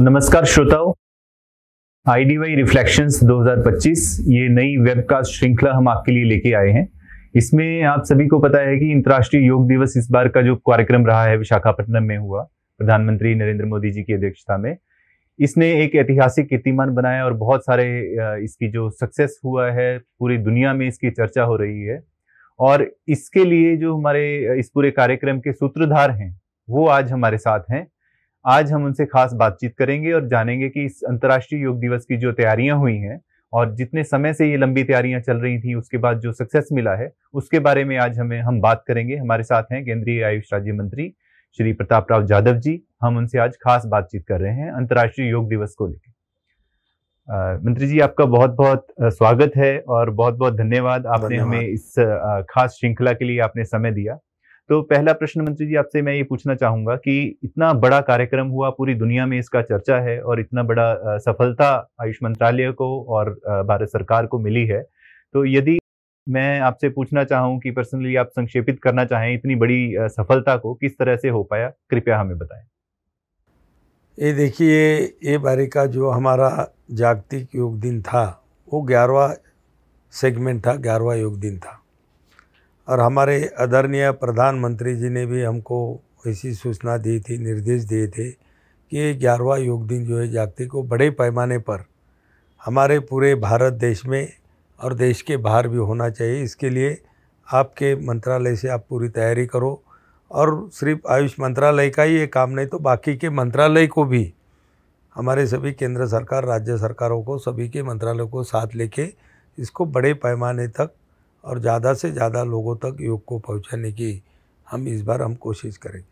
नमस्कार श्रोताओं, IDY reflections 2025 ये नई वेबकास्ट श्रृंखला हम आपके लिए लेके आए हैं। इसमें आप सभी को पता है कि अंतर्राष्ट्रीय योग दिवस इस बार का जो कार्यक्रम रहा है विशाखापट्टनम में हुआ, प्रधानमंत्री नरेंद्र मोदी जी की अध्यक्षता में। इसने एक ऐतिहासिक कीर्तिमान बनाया और बहुत सारे इसकी जो सक्सेस हुआ है पूरी दुनिया में इसकी चर्चा हो रही है। और इसके लिए जो हमारे इस पूरे कार्यक्रम के सूत्रधार हैं वो आज हमारे साथ हैं। आज हम उनसे खास बातचीत करेंगे और जानेंगे कि इस अंतर्राष्ट्रीय योग दिवस की जो तैयारियां हुई हैं और जितने समय से ये लंबी तैयारियां चल रही थी उसके बाद जो सक्सेस मिला है उसके बारे में आज हम बात करेंगे। हमारे साथ हैं केंद्रीय आयुष राज्य मंत्री श्री प्रताप राव जाधव जी। हम उनसे आज खास बातचीत कर रहे हैं अंतर्राष्ट्रीय योग दिवस को लेकर। मंत्री जी, आपका बहुत बहुत स्वागत है और बहुत बहुत धन्यवाद। आपने हमें इस खास श्रृंखला के लिए आपने समय दिया। तो पहला प्रश्न मंत्री जी आपसे मैं ये पूछना चाहूंगा कि इतना बड़ा कार्यक्रम हुआ, पूरी दुनिया में इसका चर्चा है और इतना बड़ा सफलता आयुष मंत्रालय को और भारत सरकार को मिली है, तो यदि मैं आपसे पूछना चाहूं कि पर्सनली आप संक्षेपित करना चाहें इतनी बड़ी सफलता को किस तरह से हो पाया, कृपया हमें बताएं। ये देखिए, ये बारी का जो हमारा जागतिक योग दिन था वो 11वां सेगमेंट था, 11वां योग दिन था। और हमारे आदरणीय प्रधानमंत्री जी ने भी हमको ऐसी सूचना दी थी, निर्देश दिए थे कि ये 11वां योग दिन जो है जागतिक को बड़े पैमाने पर हमारे पूरे भारत देश में और देश के बाहर भी होना चाहिए। इसके लिए आपके मंत्रालय से आप पूरी तैयारी करो। और सिर्फ आयुष मंत्रालय का ही ये काम नहीं, तो बाकी के मंत्रालय को भी, हमारे सभी केंद्र सरकार, राज्य सरकारों को, सभी के मंत्रालयों को साथ लेके इसको बड़े पैमाने तक और ज़्यादा से ज़्यादा लोगों तक योग को पहुंचाने की हम इस बार कोशिश करेंगे।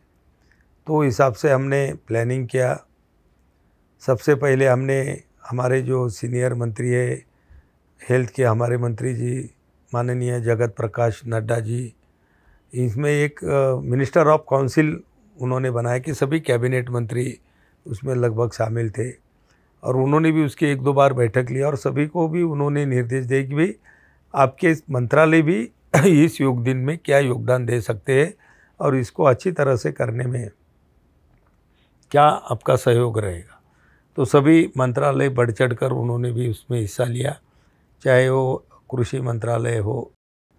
तो हिसाब से हमने प्लानिंग किया। सबसे पहले हमने हमारे जो सीनियर मंत्री है हेल्थ के, हमारे मंत्री जी माननीय जगत प्रकाश नड्डा जी, इसमें एक मिनिस्टर ऑफ काउंसिल उन्होंने बनाया कि सभी कैबिनेट मंत्री उसमें लगभग शामिल थे। और उन्होंने भी उसकी 1-2 बार बैठक ली और सभी को भी उन्होंने निर्देश दिए कि भाई आपके मंत्रालय भी इस योग दिन में क्या योगदान दे सकते हैं और इसको अच्छी तरह से करने में क्या आपका सहयोग रहेगा। तो सभी मंत्रालय बढ़ चढ़कर उन्होंने भी उसमें हिस्सा लिया, चाहे वो कृषि मंत्रालय हो,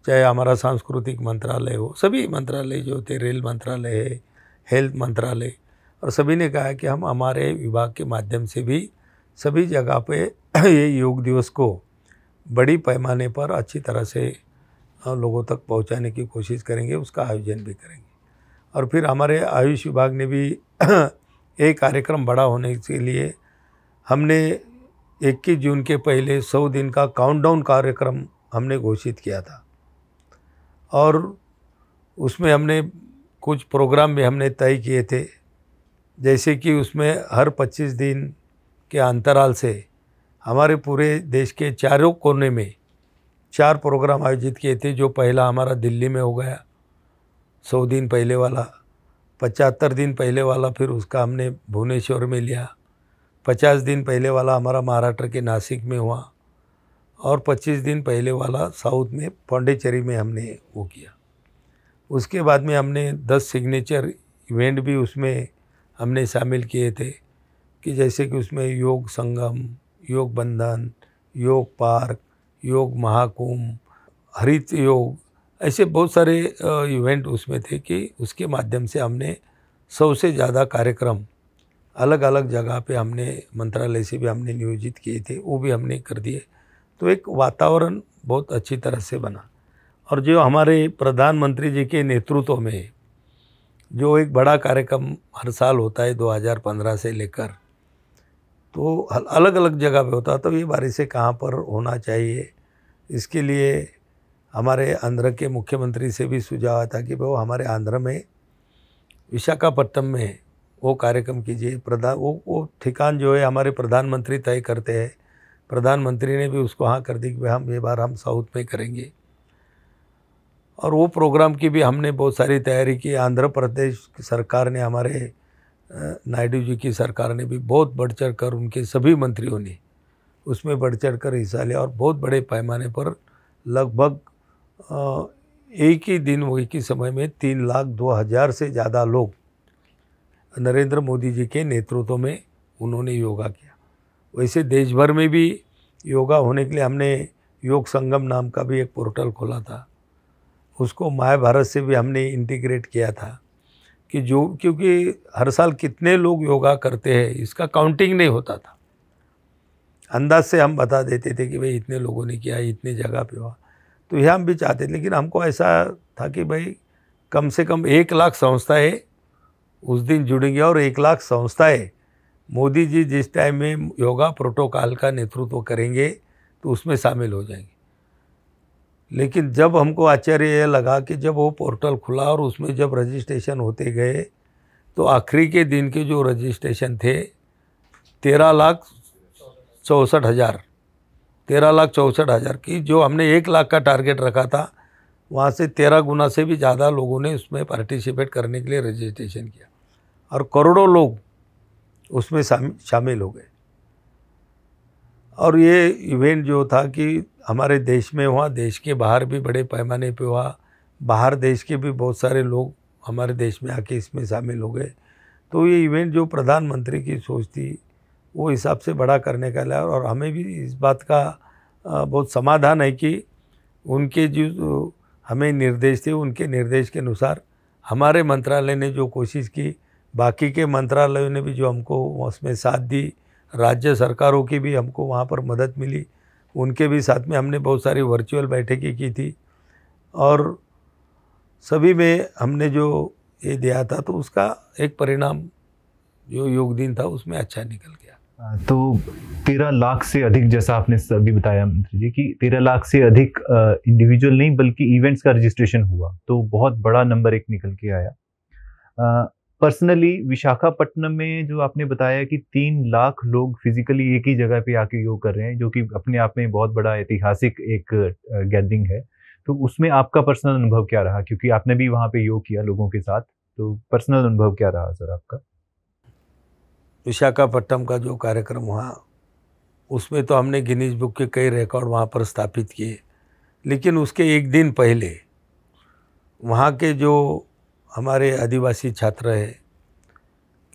चाहे हमारा सांस्कृतिक मंत्रालय हो, सभी मंत्रालय जो थे, रेल मंत्रालय है, हेल्थ मंत्रालय, और सभी ने कहा कि हम हमारे विभाग के माध्यम से भी सभी जगह पे ये योग दिवस को बड़ी पैमाने पर अच्छी तरह से लोगों तक पहुंचाने की कोशिश करेंगे, उसका आयोजन भी करेंगे। और फिर हमारे आयुष विभाग ने भी एक कार्यक्रम बड़ा होने के लिए हमने 21 जून के पहले 100 दिन का काउंटडाउन कार्यक्रम हमने घोषित किया था। और उसमें हमने कुछ प्रोग्राम भी हमने तय किए थे, जैसे कि उसमें हर 25 दिन के अंतराल से हमारे पूरे देश के चारों कोने में 4 प्रोग्राम आयोजित किए थे। जो पहला हमारा दिल्ली में हो गया 100 दिन पहले वाला, 75 दिन पहले वाला फिर उसका हमने भुवनेश्वर में लिया, 50 दिन पहले वाला हमारा महाराष्ट्र के नासिक में हुआ और 25 दिन पहले वाला साउथ में पौंडीचेरी में हमने वो किया। उसके बाद में हमने 10 सिग्नेचर इवेंट भी उसमें हमने शामिल किए थे, कि जैसे कि उसमें योग संगम, योग बंधन, योग पार्क, योग महाकुंभ, हरित योग, ऐसे बहुत सारे इवेंट उसमें थे कि उसके माध्यम से हमने 100 से ज़्यादा कार्यक्रम अलग अलग जगह पे हमने मंत्रालय से भी हमने नियोजित किए थे, वो भी हमने कर दिए। तो एक वातावरण बहुत अच्छी तरह से बना। और जो हमारे प्रधानमंत्री जी के नेतृत्व में जो एक बड़ा कार्यक्रम हर साल होता है 2015 से लेकर, तो अलग अलग जगह पे होता, तो ये बारी से कहाँ पर होना चाहिए, इसके लिए हमारे आंध्र के मुख्यमंत्री से भी सुझाव आता कि वो हमारे आंध्र में विशाखापट्टनम में वो कार्यक्रम कीजिए। वो ठिकान जो है हमारे प्रधानमंत्री तय करते हैं। प्रधानमंत्री ने भी उसको हाँ कर दी कि हम ये बार हम साउथ में करेंगे। और वो प्रोग्राम की भी हमने बहुत सारी तैयारी की। आंध्र प्रदेश सरकार ने, हमारे नायडू जी की सरकार ने भी बहुत बढ़ चढ़ कर, उनके सभी मंत्रियों ने उसमें बढ़ चढ़ कर हिस्सा लिया और बहुत बड़े पैमाने पर लगभग एक ही दिन, एक ही समय में 3,02,000 से ज़्यादा लोग नरेंद्र मोदी जी के नेतृत्व में उन्होंने योगा किया। वैसे देश भर में भी योगा होने के लिए हमने योग संगम नाम का भी एक पोर्टल खोला था, उसको माय भारत से भी हमने इंटीग्रेट किया था कि जो, क्योंकि हर साल कितने लोग योगा करते हैं इसका काउंटिंग नहीं होता था, अंदाज से हम बता देते थे कि भाई इतने लोगों ने किया, इतने जगह पे हुआ। तो यह हम भी चाहते थे, लेकिन हमको ऐसा था कि भाई कम से कम 1 लाख संस्थाएं उस दिन जुड़ेंगी, और 1 लाख संस्थाएं मोदी जी जिस टाइम में योगा प्रोटोकॉल का नेतृत्व करेंगे तो उसमें शामिल हो जाएंगे। लेकिन जब हमको आश्चर्य यह लगा कि जब वो पोर्टल खुला और उसमें जब रजिस्ट्रेशन होते गए तो आखिरी के दिन के जो रजिस्ट्रेशन थे 13,64,000 की, जो हमने 1 लाख का टारगेट रखा था वहाँ से 13 गुना से भी ज़्यादा लोगों ने उसमें पार्टिसिपेट करने के लिए रजिस्ट्रेशन किया, और करोड़ों लोग उसमें शामिल हो गए। और ये इवेंट जो था कि हमारे देश में हुआ, देश के बाहर भी बड़े पैमाने पे हुआ, बाहर देश के भी बहुत सारे लोग हमारे देश में आके इसमें शामिल हो गए। तो ये इवेंट जो प्रधानमंत्री की सोच थी वो हिसाब से बड़ा करने का लिया, और हमें भी इस बात का बहुत समाधान है कि उनके जो हमें निर्देश थे उनके निर्देश के अनुसार हमारे मंत्रालय ने जो कोशिश की, बाकी के मंत्रालयों ने भी जो हमको उसमें साथ दी, राज्य सरकारों की भी हमको वहाँ पर मदद मिली, उनके भी साथ में हमने बहुत सारी वर्चुअल बैठकें की थी, और सभी में हमने जो ये दिया था तो उसका एक परिणाम जो योग दिन था उसमें अच्छा निकल गया। तो 13 लाख से अधिक, जैसा आपने अभी बताया मंत्री जी, कि 13 लाख से अधिक इंडिविजुअल नहीं बल्कि इवेंट्स का रजिस्ट्रेशन हुआ, तो बहुत बड़ा नंबर एक निकल के आया। पर्सनली विशाखापट्टनम में जो आपने बताया कि 3 लाख लोग फिजिकली एक ही जगह पे आके योग कर रहे हैं, जो कि अपने आप में बहुत बड़ा ऐतिहासिक एक गैदरिंग है, तो उसमें आपका पर्सनल अनुभव क्या रहा? क्योंकि आपने भी वहाँ पे योग किया लोगों के साथ, तो पर्सनल अनुभव क्या रहा सर आपका? विशाखापट्टनम का जो कार्यक्रम हुआ उसमें तो हमने गिनीज बुक के कई रिकॉर्ड वहाँ पर स्थापित किए, लेकिन उसके एक दिन पहले वहाँ के जो हमारे आदिवासी छात्र हैं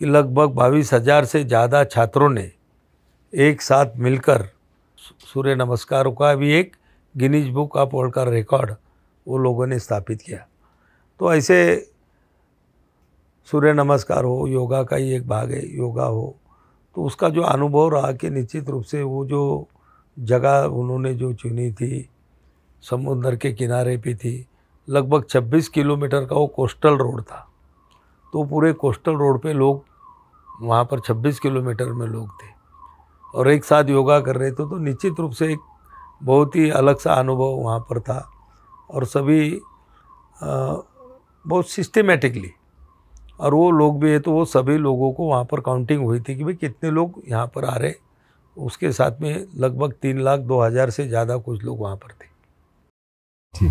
कि लगभग 22,000 से ज़्यादा छात्रों ने एक साथ मिलकर सूर्य नमस्कारों का भी एक गिनीज बुक ऑफ वर्ल्ड का रिकॉर्ड वो लोगों ने स्थापित किया। तो ऐसे सूर्य नमस्कार हो, योगा का ही एक भाग है, योगा हो, तो उसका जो अनुभव रहा कि निश्चित रूप से वो जो जगह उन्होंने जो चुनी थी समुद्र के किनारे पे थी, लगभग 26 किलोमीटर का वो कोस्टल रोड था, तो पूरे कोस्टल रोड पे लोग वहाँ पर 26 किलोमीटर में लोग थे और एक साथ योगा कर रहे थे, तो निश्चित रूप से एक बहुत ही अलग सा अनुभव वहाँ पर था। और सभी बहुत सिस्टमेटिकली, और वो लोग भी है तो वो सभी लोगों को वहाँ पर काउंटिंग हुई थी कि भाई कितने लोग यहाँ पर आ रहे, उसके साथ में लगभग 3,02,000 से ज़्यादा कुछ लोग वहाँ पर थे। जी,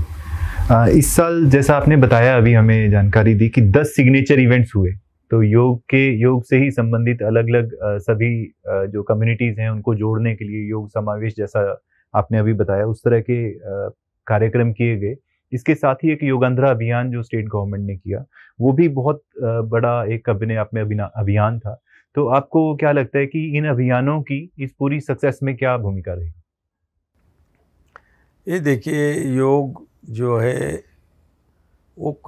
इस साल जैसा आपने बताया, अभी हमें जानकारी दी कि 10 सिग्नेचर इवेंट्स हुए, तो योग से ही संबंधित अलग अलग सभी जो कम्युनिटीज़ हैं उनको जोड़ने के लिए योग समावेश, जैसा आपने अभी बताया, उस तरह के कार्यक्रम किए गए। इसके साथ ही एक योगांध्रा अभियान जो स्टेट गवर्नमेंट ने किया, वो भी बहुत बड़ा एक अपने आप में अभियान था। तो आपको क्या लगता है कि इन अभियानों की इस पूरी सक्सेस में क्या भूमिका रही? ये देखिए, योग जो है वो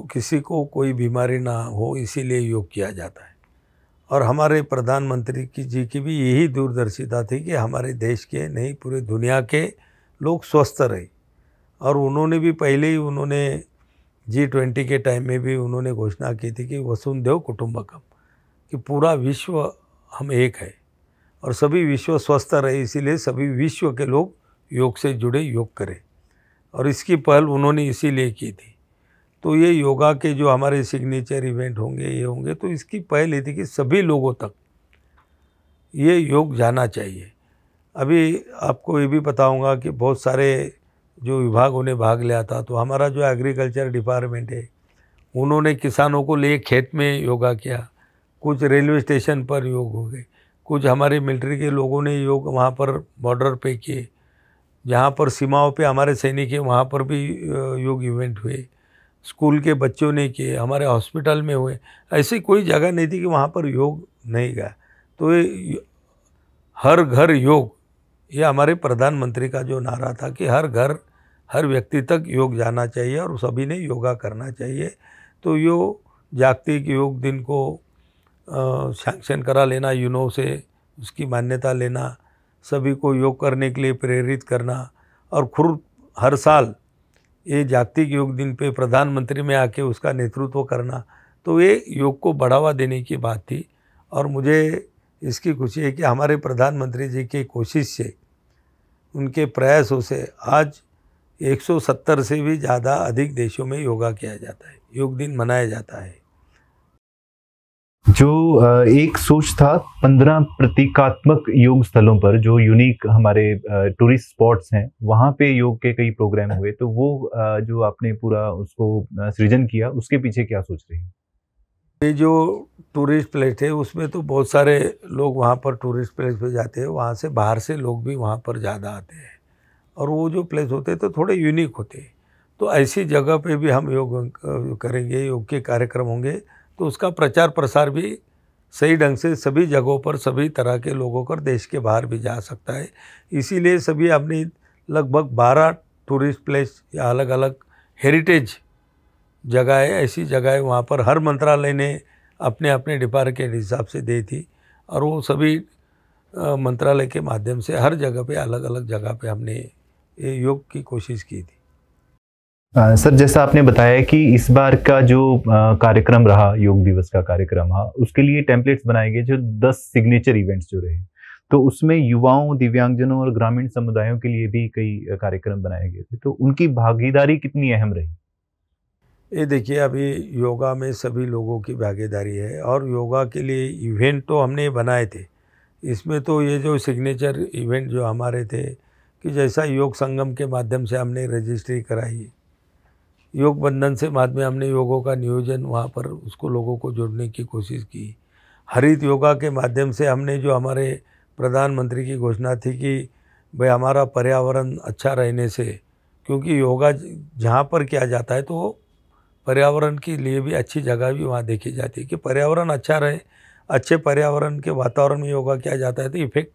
किसी को कोई बीमारी ना हो इसीलिए योग किया जाता है, और हमारे प्रधानमंत्री जी की भी यही दूरदर्शिता थी कि हमारे देश के नहीं पूरे दुनिया के लोग स्वस्थ रहे। और उन्होंने भी पहले ही उन्होंने G20 के टाइम में भी उन्होंने घोषणा की थी कि वसुंधैव कुटुंबकम, कि पूरा विश्व हम एक है और सभी विश्व स्वस्थ रहे, इसीलिए सभी विश्व के लोग योग से जुड़े, योग करें, और इसकी पहल उन्होंने इसीलिए की थी। तो ये योगा के जो हमारे सिग्नेचर इवेंट होंगे, ये होंगे, तो इसकी पहल ये थी कि सभी लोगों तक ये योग जाना चाहिए। अभी आपको ये भी बताऊंगा कि बहुत सारे जो विभागों ने भाग लिया था, तो हमारा जो एग्रीकल्चर डिपार्टमेंट है उन्होंने किसानों को ले खेत में योगा किया, कुछ रेलवे स्टेशन पर योग हो गए, कुछ हमारे मिलिट्री के लोगों ने योग वहाँ पर बॉर्डर पे किए, जहाँ पर सीमाओं पे हमारे सैनिक हैं वहाँ पर भी योग इवेंट हुए, स्कूल के बच्चों ने किए, हमारे हॉस्पिटल में हुए। ऐसी कोई जगह नहीं थी कि वहाँ पर योग नहीं गया। तो ये हर घर योग, ये हमारे प्रधानमंत्री का जो नारा था कि हर घर हर व्यक्ति तक योग जाना चाहिए और सभी ने योगा करना चाहिए। तो यो जागतिक योग दिन को सैंक्शन करा लेना यूनो से, उसकी मान्यता लेना, सभी को योग करने के लिए प्रेरित करना और खुद हर साल ये जागतिक योग दिन पे प्रधानमंत्री में आके उसका नेतृत्व करना, तो ये योग को बढ़ावा देने की बात थी। और मुझे इसकी खुशी है कि हमारे प्रधानमंत्री जी की कोशिश से, उनके प्रयासों से आज 170 से भी ज़्यादा अधिक देशों में योगा किया जाता है, योग दिन मनाया जाता है। जो एक सोच था 15 प्रतीकात्मक योग स्थलों पर जो यूनिक हमारे टूरिस्ट स्पॉट्स हैं, वहाँ पे योग के कई प्रोग्राम हुए, तो वो जो आपने पूरा उसको सृजन किया, उसके पीछे क्या सोच रही है? ये जो टूरिस्ट प्लेस है उसमें तो बहुत सारे लोग वहाँ पर टूरिस्ट प्लेस पे जाते हैं, वहाँ से बाहर से लोग भी वहाँ पर ज़्यादा आते हैं और वो जो प्लेस होते हैं तो थोड़े यूनिक होते हैं। तो ऐसी जगह पे भी हम योग करेंगे, योग के कार्यक्रम होंगे, तो उसका प्रचार प्रसार भी सही ढंग से सभी जगहों पर सभी तरह के लोगों कर देश के बाहर भी जा सकता है। इसीलिए सभी अपनी लगभग 12 टूरिस्ट प्लेस या अलग अलग हेरिटेज जगह है, ऐसी जगह है वहाँ पर हर मंत्रालय ने अपने अपने डिपार्टमेंट के हिसाब से दी थी और वो सभी मंत्रालय के माध्यम से हर जगह पे अलग अलग जगह पे हमने ये योग की कोशिश की थी। सर, जैसा आपने बताया कि इस बार का जो कार्यक्रम रहा, योग दिवस का कार्यक्रम रहा, उसके लिए टेम्पलेट्स बनाए गए जो 10 सिग्नेचर इवेंट्स जो रहे, तो उसमें युवाओं, दिव्यांगजनों और ग्रामीण समुदायों के लिए भी कई कार्यक्रम बनाए गए थे, तो उनकी भागीदारी कितनी अहम रही? ये देखिए, अभी योगा में सभी लोगों की भागीदारी है और योगा के लिए इवेंट तो हमने बनाए थे। इसमें तो ये जो सिग्नेचर इवेंट जो हमारे थे कि जैसा योग संगम के माध्यम से हमने रजिस्ट्री कराई, योग बंधन से बाद में हमने योगों का नियोजन वहाँ पर उसको लोगों को जोड़ने की कोशिश की। हरित योगा के माध्यम से हमने जो हमारे प्रधानमंत्री की घोषणा थी कि भाई हमारा पर्यावरण अच्छा रहने से, क्योंकि योगा जहाँ पर किया जाता है तो पर्यावरण के लिए भी अच्छी जगह भी वहाँ देखी जाती है कि पर्यावरण अच्छा रहे, अच्छे पर्यावरण के वातावरण में योगा किया जाता है तो इफेक्ट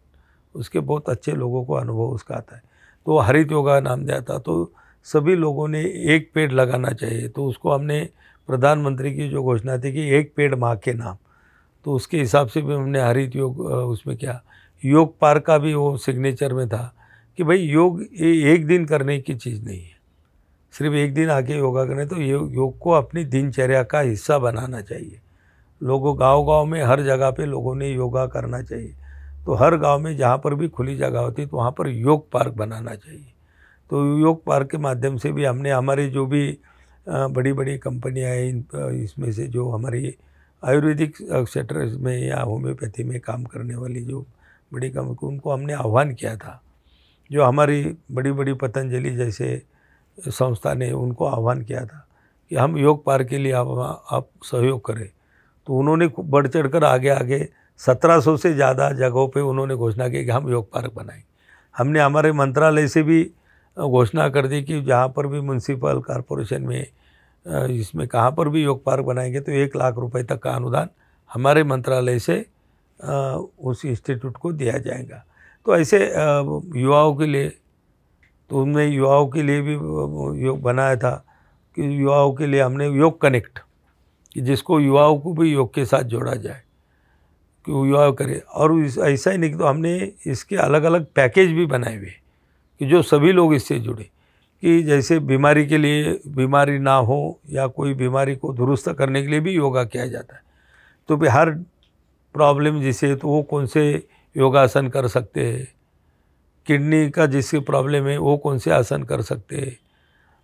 उसके बहुत अच्छे लोगों को अनुभव उसका आता है। तो हरित योगा नाम दिया था, तो सभी लोगों ने एक पेड़ लगाना चाहिए, तो उसको हमने प्रधानमंत्री की जो घोषणा थी कि एक पेड़ माँ के नाम, तो उसके हिसाब से भी हमने हरित योग उसमें क्या योग पार्क का भी वो सिग्नेचर में था कि भाई योग ये एक दिन करने की चीज़ नहीं है, सिर्फ एक दिन आके योगा करने, तो योग को अपनी दिनचर्या का हिस्सा बनाना चाहिए। लोगों गांव-गांव में हर जगह पे लोगों ने योगा करना चाहिए, तो हर गांव में जहाँ पर भी खुली जगह होती तो वहाँ पर योग पार्क बनाना चाहिए। तो योग पार्क के माध्यम से भी हमने हमारी जो भी बड़ी बड़ी कंपनियाँ हैं, इसमें से जो हमारी आयुर्वेदिक सेक्टर में या होम्योपैथी में काम करने वाली जो बड़ी कंपनी, उनको हमने आह्वान किया था। जो हमारी बड़ी बड़ी पतंजलि जैसे संस्था ने उनको आह्वान किया था कि हम योग पार्क के लिए आप सहयोग करें, तो उन्होंने बढ़ चढ़ कर आगे 1700 से ज़्यादा जगहों पे उन्होंने घोषणा की कि हम योग पार्क बनाएंगे। हमने हमारे मंत्रालय से भी घोषणा कर दी कि जहाँ पर भी म्यूनसिपल कॉरपोरेशन में इसमें कहाँ पर भी योग पार्क बनाएंगे तो 1 लाख रुपए तक का अनुदान हमारे मंत्रालय से उस इंस्टीट्यूट को दिया जाएगा। तो ऐसे युवाओं के लिए, तो उनमें युवाओं के लिए भी योग बनाया था कि युवाओं के लिए हमने योग कनेक्ट, कि जिसको युवाओं को भी योग के साथ जोड़ा जाए कि वो युवा करे। और ऐसा ही नहीं, तो हमने इसके अलग अलग पैकेज भी बनाए हुए कि जो सभी लोग इससे जुड़े, कि जैसे बीमारी के लिए बीमारी ना हो या कोई बीमारी को दुरुस्त करने के लिए भी योगा किया जाता है, तो भी हर प्रॉब्लम जिसे तो वो कौन से योगासन कर सकते हैं, किडनी का जिससे प्रॉब्लम है वो कौन से आसन कर सकते हैं,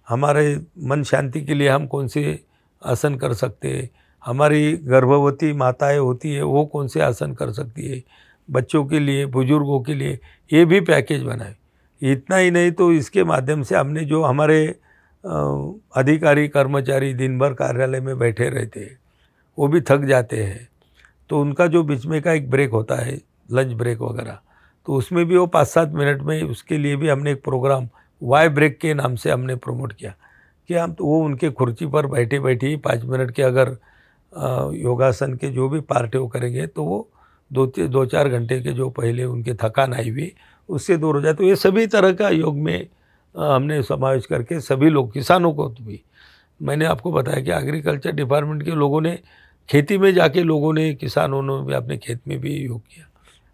हमारे मन शांति के लिए हम कौन से आसन कर सकते हैं, हमारी गर्भवती माताएं होती है वो कौन से आसन कर सकती है, बच्चों के लिए, बुजुर्गों के लिए, ये भी पैकेज बनाए। इतना ही नहीं, तो इसके माध्यम से हमने जो हमारे अधिकारी कर्मचारी दिन भर कार्यालय में बैठे रहते हैं, वो भी थक जाते हैं, तो उनका जो बीच में का एक ब्रेक होता है, लंच ब्रेक वगैरह, तो उसमें भी वो 5-7 मिनट में, उसके लिए भी हमने एक प्रोग्राम वाई ब्रेक के नाम से हमने प्रमोट किया कि हम तो वो उनके कुर्सी पर बैठे बैठे ही 5 मिनट के अगर योगासन के जो भी पार्ट वो करेंगे तो वो दो चार घंटे के जो पहले उनके थकान आई हुई उससे दूर हो जाए। तो ये सभी तरह का योग में हमने समावेश करके सभी लोग, किसानों को भी, मैंने आपको बताया कि एग्रीकल्चर डिपार्टमेंट के लोगों ने खेती में जाके, लोगों ने, किसानों ने भी अपने खेत में भी योग किया।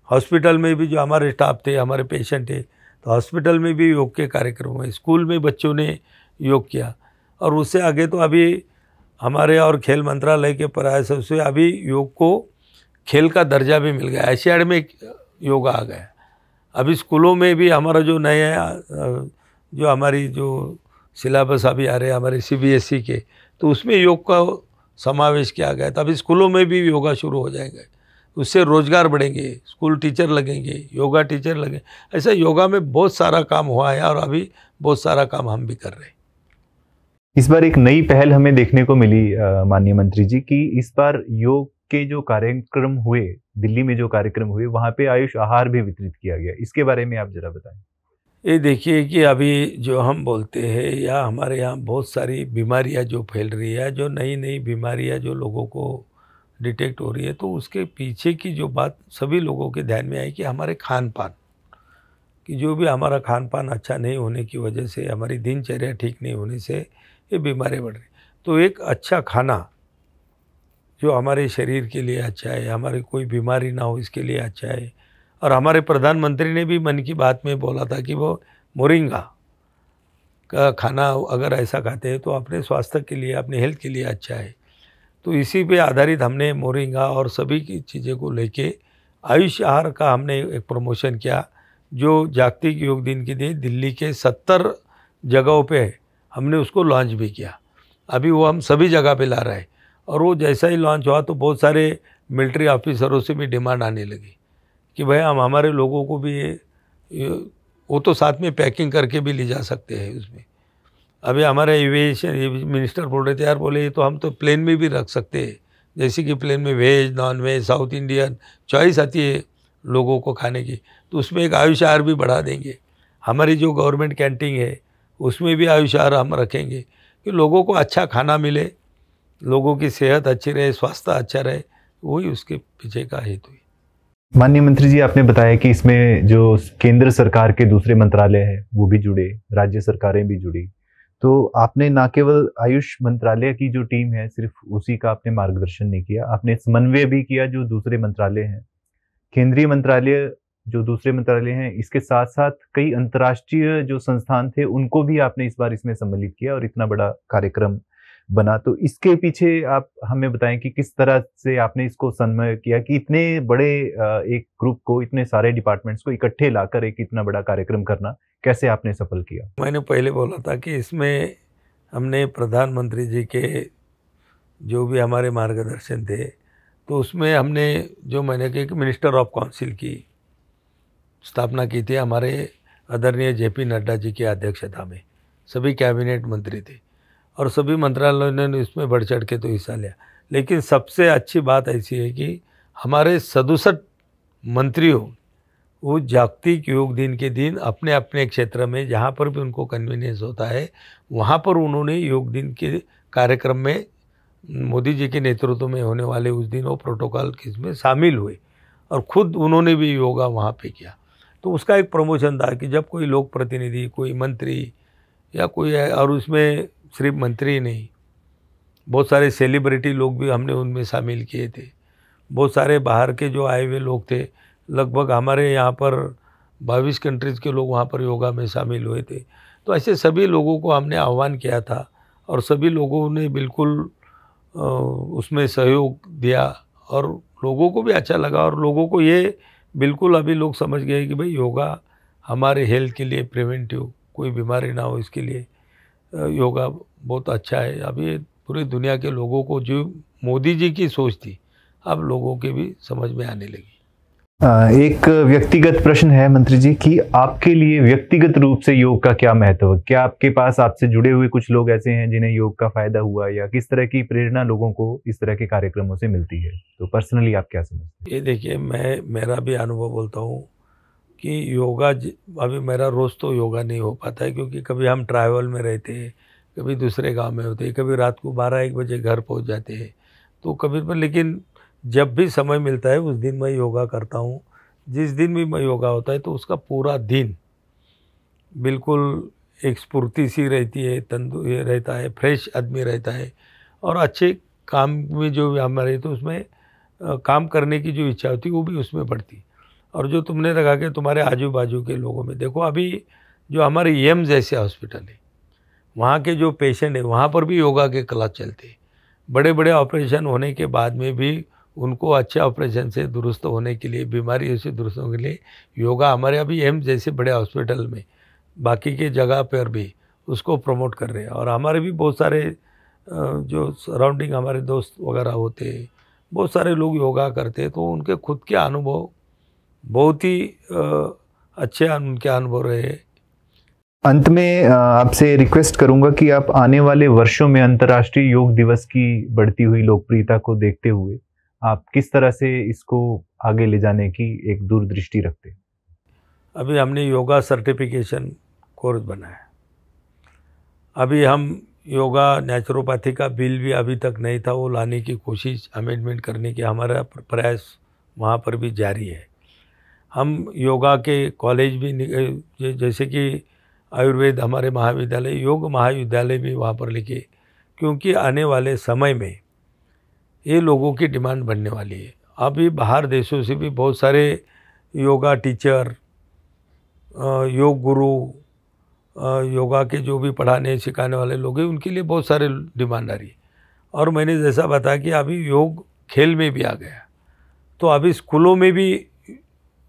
हॉस्पिटल में भी जो हमारे स्टाफ थे, हमारे पेशेंट थे, तो हॉस्पिटल में भी योग के कार्यक्रम हुए। स्कूल में बच्चों ने योग किया। और उससे आगे तो अभी हमारे और खेल मंत्रालय के प्रयास से अभी योग को खेल का दर्जा भी मिल गया। एशियाड में योगा आ गया। अभी स्कूलों में भी हमारा जो नया जो हमारी जो सिलेबस अभी आ रहे हैं हमारे CBSE के, तो उसमें योग का समावेश किया गया। तो अभी स्कूलों में भी योगा शुरू हो जाएंगे। उससे रोजगार बढ़ेंगे, स्कूल टीचर लगेंगे, योगा टीचर लगेंगे। ऐसा योगा में बहुत सारा काम हुआ है और अभी बहुत सारा काम हम भी कर रहे हैं। इस बार एक नई पहल हमें देखने को मिली माननीय मंत्री जी कि इस बार योग के जो कार्यक्रम हुए, दिल्ली में जो कार्यक्रम हुए, वहां पे आयुष आहार भी वितरित किया गया। इसके बारे में आप जरा बताएं। ये देखिए कि अभी जो हम बोलते हैं या हमारे यहाँ बहुत सारी बीमारियाँ जो फैल रही है, जो नई नई बीमारियाँ जो लोगों को डिटेक्ट हो रही है, तो उसके पीछे की जो बात सभी लोगों के ध्यान में आई कि हमारे खान पान कि जो भी हमारा खान पान अच्छा नहीं होने की वजह से, हमारी दिनचर्या ठीक नहीं होने से ये बीमारियाँ बढ़ रही। तो एक अच्छा खाना जो हमारे शरीर के लिए अच्छा है, हमारी कोई बीमारी ना हो इसके लिए अच्छा है। और हमारे प्रधानमंत्री ने भी मन की बात में बोला था कि वो मोरिंगा का खाना अगर ऐसा खाते हैं तो अपने स्वास्थ्य के लिए, अपने हेल्थ के लिए अच्छा है। तो इसी पे आधारित हमने मोरिंगा और सभी की चीज़ें को लेके आयुष आहार का हमने एक प्रमोशन किया, जो जागतिक योग दिन के दिन दिल्ली के 70 जगहों पे हमने उसको लॉन्च भी किया। अभी वो हम सभी जगह पे ला रहे हैं। और वो जैसा ही लॉन्च हुआ तो बहुत सारे मिलिट्री ऑफिसरों से भी डिमांड आने लगी कि भाई हम हमारे लोगों को भी वो तो साथ में पैकिंग करके भी ले जा सकते हैं उसमें। अभी हमारे एविएशन मिनिस्टर बोल रहे थे, यार बोले ये तो हम तो प्लेन में भी रख सकते हैं, जैसे कि प्लेन में veg, non veg, south Indian choice आती है लोगों को खाने की, तो उसमें एक आयुष आहार भी बढ़ा देंगे। हमारी जो गवर्नमेंट कैंटीन है उसमें भी आयुष आहार हम रखेंगे कि लोगों को अच्छा खाना मिले, लोगों की सेहत अच्छी रहे, स्वास्थ्य अच्छा रहे, वही उसके पीछे का हेतु है। माननीय मंत्री जी, आपने बताया कि इसमें जो केंद्र सरकार के दूसरे मंत्रालय हैं वो भी जुड़े, राज्य सरकारें भी जुड़ी। तो आपने ना केवल आयुष मंत्रालय की जो टीम है सिर्फ उसी का आपने मार्गदर्शन नहीं किया, आपने समन्वय भी किया जो दूसरे मंत्रालय हैं, केंद्रीय मंत्रालय जो दूसरे मंत्रालय हैं, इसके साथ साथ कई अंतर्राष्ट्रीय जो संस्थान थे उनको भी आपने इस बार इसमें सम्मिलित किया और इतना बड़ा कार्यक्रम बना। तो इसके पीछे आप हमें बताएं कि किस तरह से आपने इसको समन्वय किया कि इतने बड़े एक ग्रुप को, इतने सारे डिपार्टमेंट्स को इकट्ठे लाकर एक इतना बड़ा कार्यक्रम करना कैसे आपने सफल किया? मैंने पहले बोला था कि इसमें हमने प्रधानमंत्री जी के जो भी हमारे मार्गदर्शन थे, तो उसमें हमने जो मैंने कहा कि मिनिस्टर ऑफ काउंसिल की स्थापना की थी हमारे आदरणीय JP नड्डा जी की अध्यक्षता में। सभी कैबिनेट मंत्री थे और सभी मंत्रालयों ने इसमें बढ़ चढ़ के तो हिस्सा लिया। लेकिन सबसे अच्छी बात ऐसी है कि हमारे 67 मंत्रियों वो जागतिक योग दिन के दिन अपने अपने क्षेत्र में जहाँ पर भी उनको कन्वीनियंस होता है वहाँ पर उन्होंने योग दिन के कार्यक्रम में मोदी जी के नेतृत्व में होने वाले उस दिन वो प्रोटोकॉल किसमें शामिल हुए और खुद उन्होंने भी योगा वहाँ पे किया। तो उसका एक प्रमोशन था कि जब कोई लोक प्रतिनिधि, कोई मंत्री या कोई है, और उसमें सिर्फ मंत्री नहीं, बहुत सारे सेलिब्रिटी लोग भी हमने उनमें शामिल किए थे। बहुत सारे बाहर के जो आए हुए लोग थे, लगभग हमारे यहाँ पर 22 कंट्रीज़ के लोग वहाँ पर योगा में शामिल हुए थे। तो ऐसे सभी लोगों को हमने आह्वान किया था और सभी लोगों ने बिल्कुल उसमें सहयोग दिया और लोगों को भी अच्छा लगा। और लोगों को ये बिल्कुल अभी लोग समझ गए कि भाई योगा हमारे हेल्थ के लिए प्रिवेंटिव, कोई बीमारी ना हो इसके लिए योगा बहुत अच्छा है। अभी पूरी दुनिया के लोगों को जो मोदी जी की सोच थी अब लोगों के भी समझ में आने लगी। एक व्यक्तिगत प्रश्न है मंत्री जी कि आपके लिए व्यक्तिगत रूप से योग का क्या महत्व है? क्या आपके पास आपसे जुड़े हुए कुछ लोग ऐसे हैं जिन्हें योग का फायदा हुआ, या किस तरह की प्रेरणा लोगों को इस तरह के कार्यक्रमों से मिलती है? तो पर्सनली आप क्या समझते हैं? ये देखिए, मेरा भी अनुभव बोलता हूँ कि योगा अभी मेरा रोज़ तो योगा नहीं हो पाता है क्योंकि कभी हम ट्रैवल में रहते हैं, कभी दूसरे गांव में होते हैं, कभी रात को 12-1 बजे घर पहुंच जाते हैं, तो कभी पर। लेकिन जब भी समय मिलता है उस दिन मैं योगा करता हूँ। जिस दिन भी मैं योगा होता है तो उसका पूरा दिन बिल्कुल एक स्फूर्ति सी रहती है, ये रहता है, फ्रेश आदमी रहता है और अच्छे काम में जो भी हमारे तो उसमें काम करने की जो इच्छा होती है वो भी उसमें बढ़ती। और जो तुमने लगा कि तुम्हारे आजू बाजू के लोगों में देखो, अभी जो हमारे एम्स जैसे हॉस्पिटल है वहाँ के जो पेशेंट है वहाँ पर भी योगा के क्लास चलते हैं। बड़े बड़े ऑपरेशन होने के बाद में भी उनको अच्छे ऑपरेशन से दुरुस्त होने के लिए, बीमारी से दुरुस्त होने के लिए योगा हमारे अभी एम्स जैसे बड़े हॉस्पिटल में, बाकी के जगह पर भी उसको प्रमोट कर रहे हैं। और हमारे भी बहुत सारे जो सराउंडिंग हमारे दोस्त वगैरह होते हैं, बहुत सारे लोग योगा करते हैं, तो उनके खुद के अनुभव बहुत ही अच्छे उनके अनुभव रहे। अंत में आपसे रिक्वेस्ट करूंगा कि आप आने वाले वर्षों में अंतर्राष्ट्रीय योग दिवस की बढ़ती हुई लोकप्रियता को देखते हुए आप किस तरह से इसको आगे ले जाने की एक दूरदृष्टि रखते हैं? अभी हमने योगा सर्टिफिकेशन कोर्स बनाया। अभी हम योगा नेचुरोपैथी का बिल भी अभी तक नहीं था, वो लाने की कोशिश, अमेंडमेंट करने की हमारा प्रयास वहाँ पर भी जारी है। हम योगा के कॉलेज भी, जैसे कि आयुर्वेद हमारे महाविद्यालय, योग महाविद्यालय भी वहाँ पर लिखे, क्योंकि आने वाले समय में ये लोगों की डिमांड बढ़ने वाली है। अभी बाहर देशों से भी बहुत सारे योगा टीचर, योग गुरु, योगा के जो भी पढ़ाने सिखाने वाले लोग हैं उनके लिए बहुत सारे डिमांड आ रही है। और मैंने जैसा बताया कि अभी योग खेल में भी आ गया, तो अभी स्कूलों में भी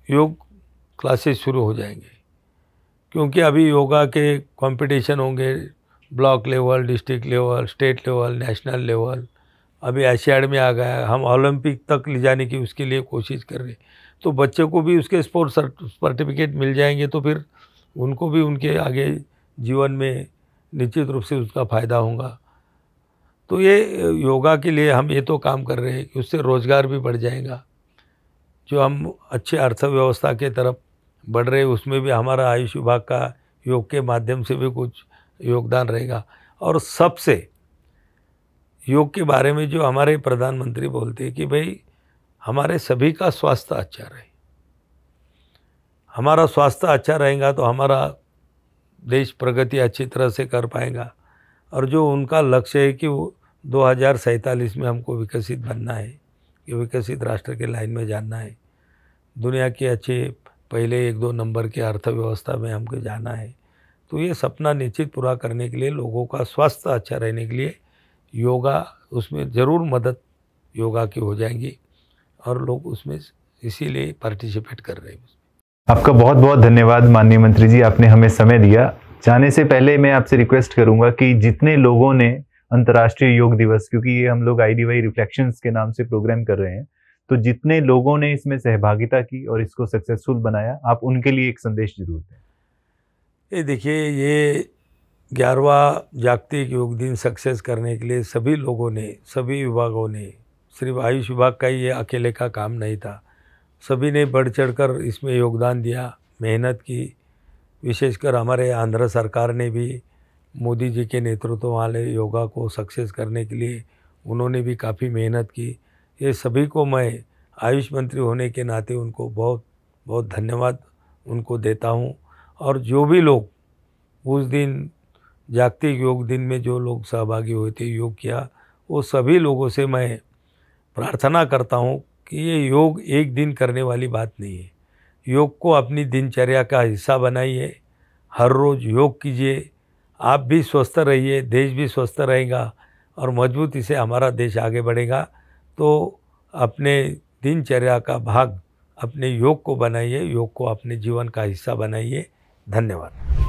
योग क्लासेस शुरू हो जाएंगे, क्योंकि अभी योगा के कंपटीशन होंगे, block level, district level, state level, national level, अभी एशियाड में आ गया, हम ओलंपिक तक ले जाने की उसके लिए कोशिश कर रहे हैं। तो बच्चों को भी उसके स्पोर्ट्स सर्टिफिकेट मिल जाएंगे, तो फिर उनको भी उनके आगे जीवन में निश्चित रूप से उसका फ़ायदा होगा। तो ये योगा के लिए हम ये तो काम कर रहे हैं कि उससे रोज़गार भी बढ़ जाएगा। जो हम अच्छे अर्थव्यवस्था के तरफ बढ़ रहे हैं उसमें भी हमारा आयुष विभाग का योग के माध्यम से भी कुछ योगदान रहेगा। और सबसे योग के बारे में जो हमारे प्रधानमंत्री बोलते हैं कि भाई हमारे सभी का स्वास्थ्य अच्छा रहे, हमारा स्वास्थ्य अच्छा रहेगा तो हमारा देश प्रगति अच्छी तरह से कर पाएगा। और जो उनका लक्ष्य है कि वो 2047 में हमको विकसित बनना है, कि विकसित राष्ट्र के लाइन में जाना है, दुनिया के अच्छे पहले 1-2 नंबर के अर्थव्यवस्था में हमको जाना है। तो ये सपना निश्चित पूरा करने के लिए, लोगों का स्वास्थ्य अच्छा रहने के लिए योगा, उसमें ज़रूर मदद योगा की हो जाएगी और लोग उसमें इसीलिए पार्टिसिपेट कर रहे हैं। आपका बहुत बहुत धन्यवाद माननीय मंत्री जी, आपने हमें समय दिया। जाने से पहले मैं आपसे रिक्वेस्ट करूंगा कि जितने लोगों ने अंतर्राष्ट्रीय योग दिवस, क्योंकि ये हम लोग IDY रिफ्लेक्शंस के नाम से प्रोग्राम कर रहे हैं, तो जितने लोगों ने इसमें सहभागिता की और इसको सक्सेसफुल बनाया, आप उनके लिए एक संदेश जरूर दें। ये देखिए, ये 11वां जागतिक योग दिन सक्सेस करने के लिए सभी लोगों ने, सभी विभागों ने, सिर्फ आयुष विभाग का ही ये अकेले का काम नहीं था, सभी ने बढ़ चढ़कर इसमें योगदान दिया, मेहनत की। विशेषकर हमारे आंध्र सरकार ने भी मोदी जी के नेतृत्व वाले योगा को सक्सेस करने के लिए उन्होंने भी काफ़ी मेहनत की। ये सभी को मैं आयुष मंत्री होने के नाते उनको बहुत बहुत धन्यवाद उनको देता हूँ। और जो भी लोग उस दिन जागतिक योग दिन में जो लोग सहभागी हुए थे, योग किया, वो सभी लोगों से मैं प्रार्थना करता हूँ कि ये योग एक दिन करने वाली बात नहीं है। योग को अपनी दिनचर्या का हिस्सा बनाइए, हर रोज़ योग कीजिए, आप भी स्वस्थ रहिए, देश भी स्वस्थ रहेगा और मजबूती से हमारा देश आगे बढ़ेगा। तो अपने दिनचर्या का भाग अपने योग को बनाइए, योग को अपने जीवन का हिस्सा बनाइए। धन्यवाद।